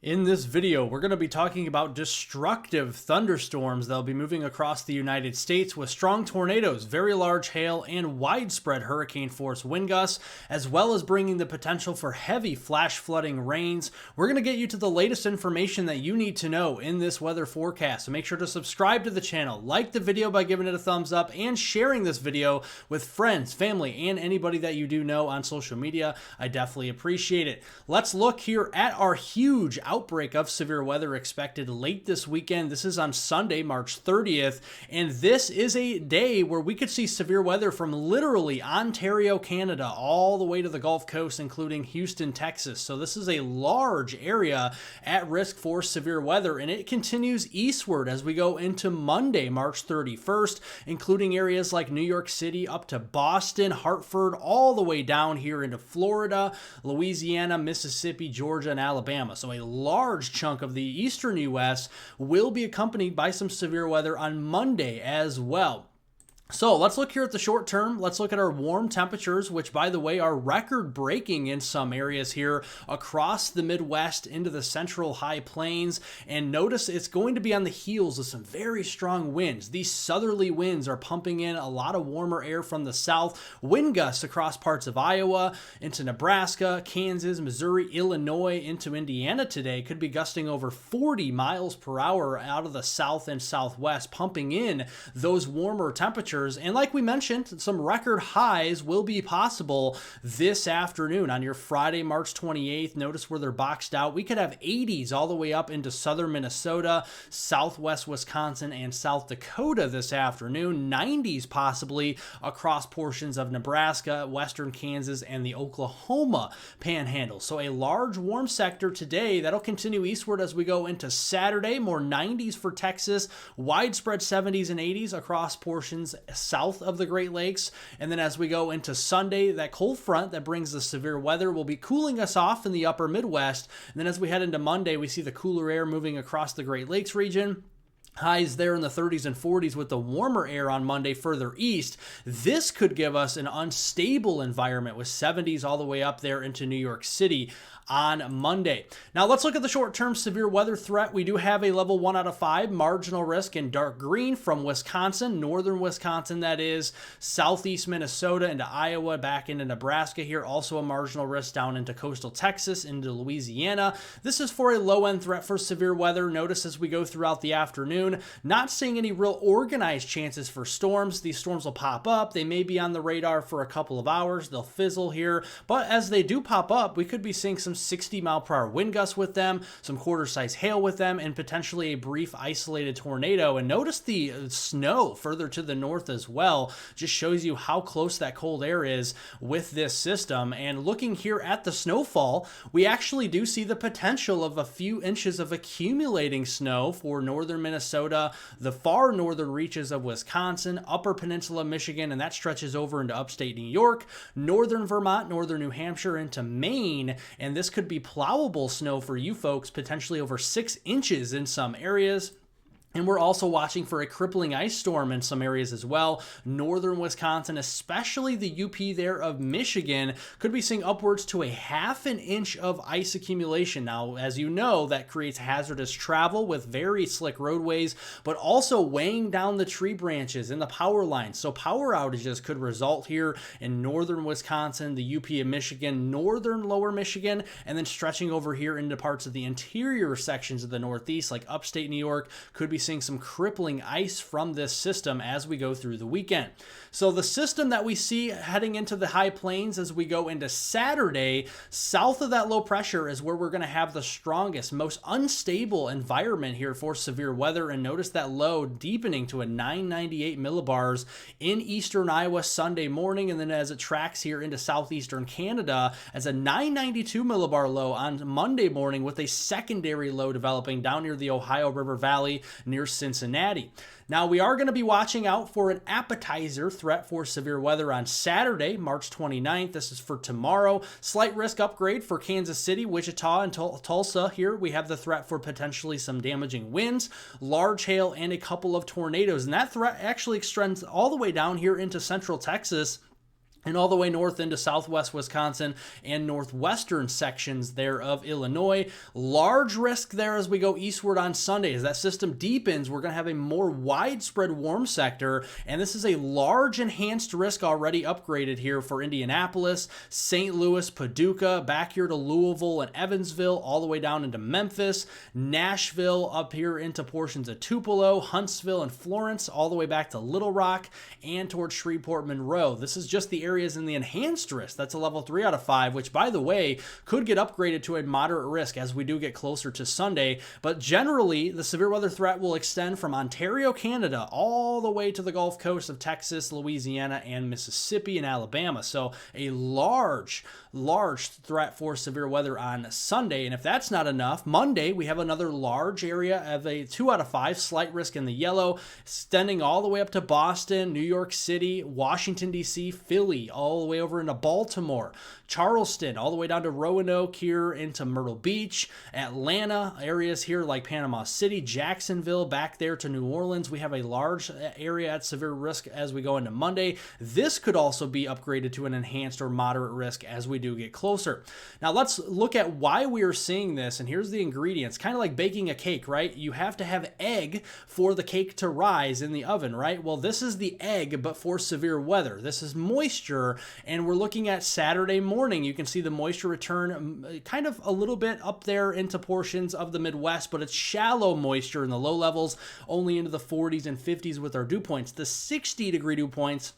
In this video, we're going to be talking about destructive thunderstorms that will be moving across the United States with strong tornadoes, very large hail, and widespread hurricane force wind gusts, as well as bringing the potential for heavy flash flooding rains. We're going to get you to the latest information that you need to know in this weather forecast. So make sure to subscribe to the channel, like the video by giving it a thumbs up, and sharing this video with friends, family, and anybody that you do know on social media. I definitely appreciate it. Let's look here at our huge outbreak of severe weather expected late this weekend. This is on Sunday, March 30th, and this is a day where we could see severe weather from literally Ontario, Canada, all the way to the Gulf Coast, including Houston, Texas. So this is a large area at risk for severe weather, and it continues eastward as we go into Monday, March 31st, including areas like New York City up to Boston, Hartford, all the way down here into Florida, Louisiana, Mississippi, Georgia, and Alabama. So a large chunk of the eastern U.S. will be accompanied by some severe weather on Monday as well. So let's look here at the short term. Let's look at our warm temperatures, which, by the way, are record breaking in some areas here across the Midwest into the central high plains. And notice it's going to be on the heels of some very strong winds. These southerly winds are pumping in a lot of warmer air from the south. Wind gusts across parts of Iowa into Nebraska, Kansas, Missouri, Illinois, into Indiana today could be gusting over 40 miles per hour out of the south and southwest, pumping in those warmer temperatures. And like we mentioned, some record highs will be possible this afternoon on your Friday, March 28th. Notice where they're boxed out. We could have 80s all the way up into southern Minnesota, southwest Wisconsin, and South Dakota this afternoon. 90s possibly across portions of Nebraska, western Kansas, and the Oklahoma panhandle. So a large warm sector today that'll continue eastward as we go into Saturday. More 90s for Texas, widespread 70s and 80s across portions south of the Great Lakes. And then as we go into Sunday, that cold front that brings the severe weather will be cooling us off in the upper Midwest. And then as we head into Monday, we see the cooler air moving across the Great Lakes region. Highs there in the 30s and 40s with the warmer air on Monday further east. This could give us an unstable environment with 70s all the way up there into New York City on Monday. Now let's look at the short-term severe weather threat. We do have a level 1 out of 5 marginal risk in dark green from Wisconsin, northern Wisconsin that is, southeast Minnesota into Iowa, back into Nebraska here. Also a marginal risk down into coastal Texas, into Louisiana. This is for a low-end threat for severe weather. Notice as we go throughout the afternoon, not seeing any real organized chances for storms. These storms will pop up. They may be on the radar for a couple of hours. They'll fizzle here. But as they do pop up, we could be seeing some 60-mile-per-hour wind gusts with them, some quarter-size hail with them, and potentially a brief isolated tornado. And notice the snow further to the north as well. Just shows you how close that cold air is with this system. And looking here at the snowfall, we actually do see the potential of a few inches of accumulating snow for northern Minnesota, the far northern reaches of Wisconsin, upper peninsula Michigan, and that stretches over into upstate New York, northern Vermont, northern New Hampshire, into Maine. And this could be plowable snow for you folks, potentially over 6 inches in some areas. And we're also watching for a crippling ice storm in some areas as well. Northern Wisconsin, especially the UP there of Michigan, could be seeing upwards to a ½ inch of ice accumulation. Now, as you know, that creates hazardous travel with very slick roadways, but also weighing down the tree branches and the power lines. So power outages could result here in northern Wisconsin, the UP of Michigan, northern lower Michigan, and then stretching over here into parts of the interior sections of the Northeast, like upstate New York, could be seeing some crippling ice from this system as we go through the weekend. So the system that we see heading into the high plains as we go into Saturday, south of that low pressure is where we're going to have the strongest, most unstable environment here for severe weather. And notice that low deepening to a 998 millibars in eastern Iowa Sunday morning, and then as it tracks here into southeastern Canada as a 992 millibar low on Monday morning, with a secondary low developing down near the Ohio River Valley near Cincinnati. Now, we are going to be watching out for an appetizer threat for severe weather on Saturday, March 29th. This is for tomorrow. Slight risk upgrade for Kansas City, Wichita, and Tulsa. Here we have the threat for potentially some damaging winds, large hail, and a couple of tornadoes. And that threat actually extends all the way down here into central Texas and all the way north into southwest Wisconsin and northwestern sections there of Illinois. Large risk there as we go eastward on Sunday. As that system deepens, we're going to have a more widespread warm sector, and this is a large enhanced risk already upgraded here for Indianapolis, St. Louis, Paducah, back here to Louisville and Evansville, all the way down into Memphis, Nashville, up here into portions of Tupelo, Huntsville, and Florence, all the way back to Little Rock and towards Shreveport, Monroe. This is just the areas in the enhanced risk. That's a level 3 out of 5, which, by the way, could get upgraded to a moderate risk as we do get closer to Sunday. But generally, the severe weather threat will extend from Ontario, Canada, all the way to the Gulf Coast of Texas, Louisiana, and Mississippi and Alabama. So a large threat for severe weather on Sunday. And if that's not enough, Monday, we have another large area of a 2 out of 5, slight risk in the yellow, extending all the way up to Boston, New York City, Washington, D.C., Philly, all the way over into Baltimore, Charleston, all the way down to Roanoke here into Myrtle Beach, Atlanta, areas here like Panama City, Jacksonville, back there to New Orleans. We have a large area at severe risk as we go into Monday. This could also be upgraded to an enhanced or moderate risk as we do get closer. Now let's look at why we are seeing this, and here's the ingredients. Kind of like baking a cake, right? You have to have egg for the cake to rise in the oven, right? Well, this is the egg, but for severe weather. This is moisture, and we're looking at Saturday morning. You can see the moisture return kind of a little bit up there into portions of the Midwest, but it's shallow moisture in the low levels, only into the 40s and 50s with our dew points. The 60-degree dew points,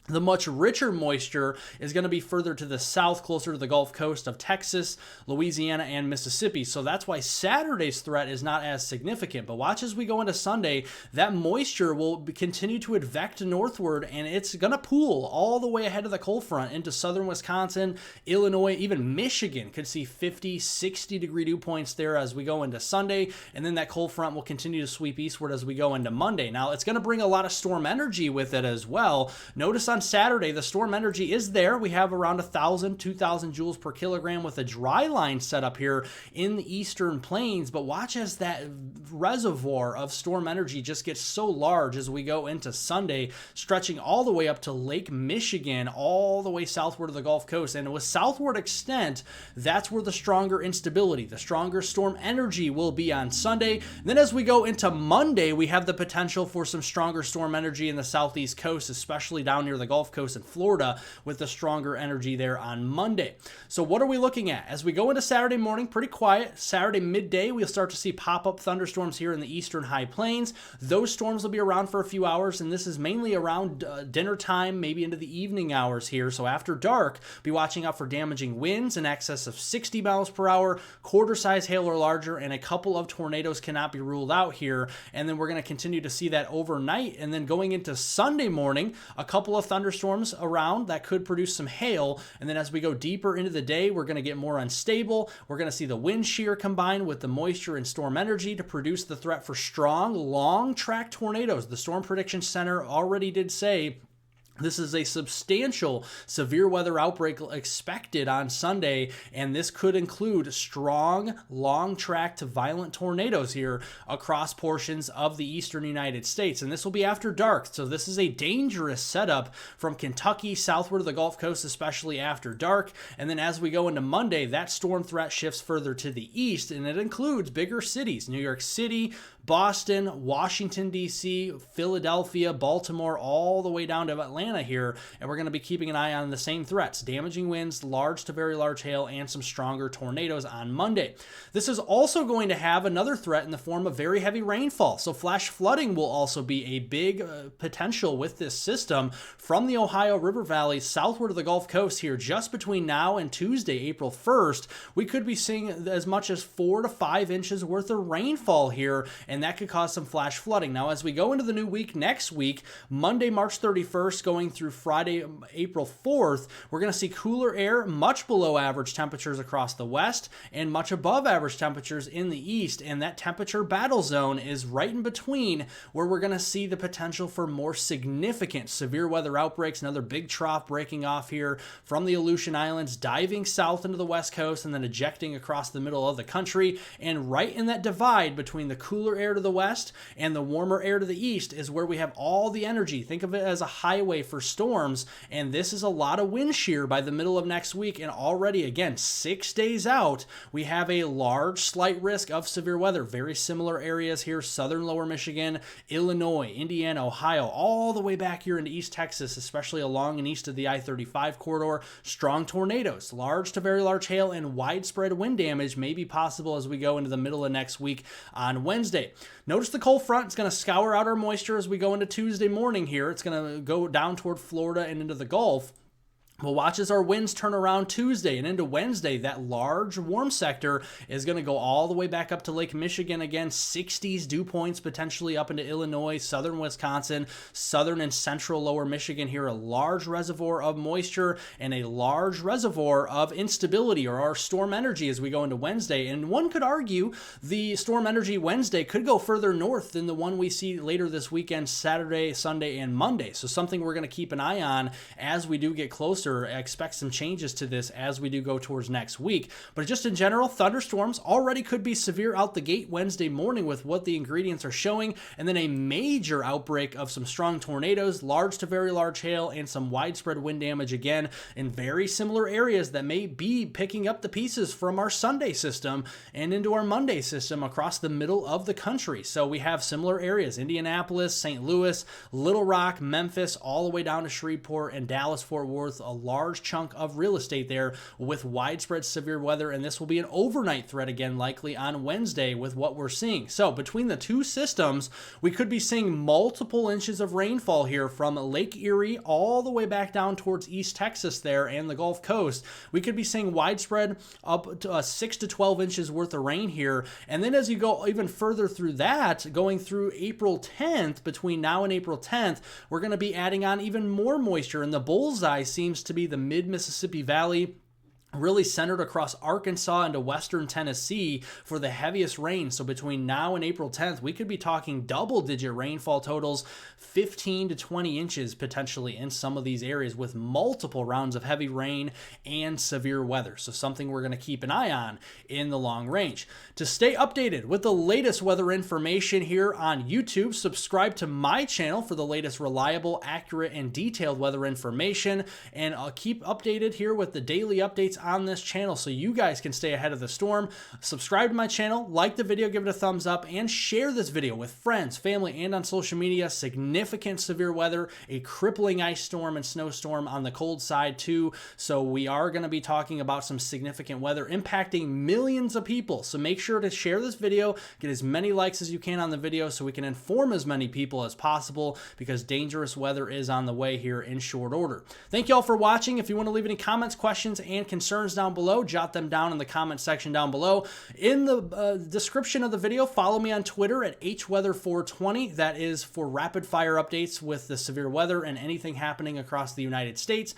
the much richer moisture, is going to be further to the south, closer to the Gulf Coast of Texas, Louisiana, and Mississippi. So that's why Saturday's threat is not as significant. But watch as we go into Sunday, that moisture will continue to advect northward, and it's going to pool all the way ahead of the cold front into southern Wisconsin, Illinois, even Michigan could see 50, 60-degree dew points there as we go into Sunday. And then that cold front will continue to sweep eastward as we go into Monday. Now, it's going to bring a lot of storm energy with it as well. Notice on Saturday, the storm energy is there. We have around 1,000, 2,000 joules per kilogram with a dry line set up here in the eastern plains. But watch as that reservoir of storm energy just gets so large as we go into Sunday, stretching all the way up to Lake Michigan, all the way southward of the Gulf Coast. And with southward extent, that's where the stronger instability, the stronger storm energy will be on Sunday. And then as we go into Monday, we have the potential for some stronger storm energy in the southeast coast, especially down near the Gulf Coast and Florida, with the stronger energy there on Monday. So what are we looking at? As we go into Saturday morning, pretty quiet. Saturday midday, we'll start to see pop-up thunderstorms here in the eastern high plains. Those storms will be around for a few hours, and this is mainly around dinner time, maybe into the evening hours here. So after dark, be watching out for damaging winds in excess of 60 miles per hour, quarter-size hail or larger, and a couple of tornadoes cannot be ruled out here. And then we're going to continue to see that overnight, and then going into Sunday morning, a couple of thunderstorms around that could produce some hail. And then as we go deeper into the day, we're going to get more unstable. We're going to see the wind shear combine with the moisture and storm energy to produce the threat for strong, long track tornadoes. The Storm Prediction Center already did say this is a substantial severe weather outbreak expected on Sunday, and this could include strong, long-track to violent tornadoes here across portions of the eastern United States. And this will be after dark, so this is a dangerous setup from Kentucky southward of the Gulf Coast, especially after dark. And then as we go into Monday, that storm threat shifts further to the east, and it includes bigger cities, New York City, Boston, Washington, D.C., Philadelphia, Baltimore, all the way down to Atlanta here. And we're going to be keeping an eye on the same threats: damaging winds, large to very large hail, and some stronger tornadoes on Monday. This is also going to have another threat in the form of very heavy rainfall. So flash flooding will also be a big potential with this system from the Ohio River Valley southward of the Gulf Coast here. Just between now and Tuesday, April 1st, we could be seeing as much as 4 to 5 inches worth of rainfall here, and that could cause some flash flooding. Now, as we go into the new week next week, Monday, March 31st, going through Friday, April 4th, we're going to see cooler air, much below average temperatures across the west, and much above average temperatures in the east. And that temperature battle zone is right in between where we're going to see the potential for more significant severe weather outbreaks. Another big trough breaking off here from the Aleutian Islands, diving south into the west coast, and then ejecting across the middle of the country. And right in that divide between the cooler air to the west and the warmer air to the east is where we have all the energy. Think of it as a highway for storms, and this is a lot of wind shear by the middle of next week. And already, again, 6 days out, we have a large slight risk of severe weather. Very similar areas here: southern lower Michigan, Illinois, Indiana, Ohio, all the way back here into East Texas, especially along and east of the I-35 corridor. Strong tornadoes, large to very large hail, and widespread wind damage may be possible as we go into the middle of next week on Wednesday. Notice the cold front is going to scour out our moisture as we go into Tuesday morning here. It's going to go down toward Florida and into the Gulf. Well, watch as our winds turn around Tuesday and into Wednesday. That large warm sector is going to go all the way back up to Lake Michigan again. 60s dew points potentially up into Illinois, southern Wisconsin, southern and central lower Michigan here. A large reservoir of moisture and a large reservoir of instability, or our storm energy, as we go into Wednesday. And one could argue the storm energy Wednesday could go further north than the one we see later this weekend, Saturday, Sunday, and Monday. So something we're going to keep an eye on as we do get closer. Expect some changes to this as we do go towards next week. But just in general, thunderstorms already could be severe out the gate Wednesday morning with what the ingredients are showing, and then a major outbreak of some strong tornadoes, large to very large hail, and some widespread wind damage again in very similar areas that may be picking up the pieces from our Sunday system and into our Monday system across the middle of the country. So we have similar areas: Indianapolis, St. Louis, Little Rock, Memphis, all the way down to Shreveport and Dallas, Fort Worth. A large chunk of real estate there with widespread severe weather, and this will be an overnight threat again, likely on Wednesday with what we're seeing. So between the two systems, we could be seeing multiple inches of rainfall here from Lake Erie all the way back down towards East Texas there and the Gulf Coast. We could be seeing widespread up to 6 to 12 inches worth of rain here. And then as you go even further through that, going through April 10th, between now and April 10th, we're going to be adding on even more moisture, and the bullseye seems to be the mid-Mississippi Valley, really centered across Arkansas into western Tennessee for the heaviest rain. So between now and April 10th, we could be talking double-digit rainfall totals, 15 to 20 inches potentially in some of these areas, with multiple rounds of heavy rain and severe weather. So something we're going to keep an eye on in the long range. To stay updated with the latest weather information here on YouTube, subscribe to my channel for the latest reliable, accurate, and detailed weather information. And I'll keep updated here with the daily updates on this channel so you guys can stay ahead of the storm. Subscribe to my channel, like the video, give it a thumbs up, and share this video with friends, family, and on social media. Significant severe weather, a crippling ice storm and snowstorm on the cold side too. So we are going to be talking about some significant weather impacting millions of people. So make sure to share this video, get as many likes as you can on the video so we can inform as many people as possible, because dangerous weather is on the way here in short order. Thank you all for watching. If you want to leave any comments, questions, and concerns down below, jot them down in the comment section down below. In the description of the video, follow me on Twitter at hweather420. That is for rapid fire updates with the severe weather and anything happening across the United States.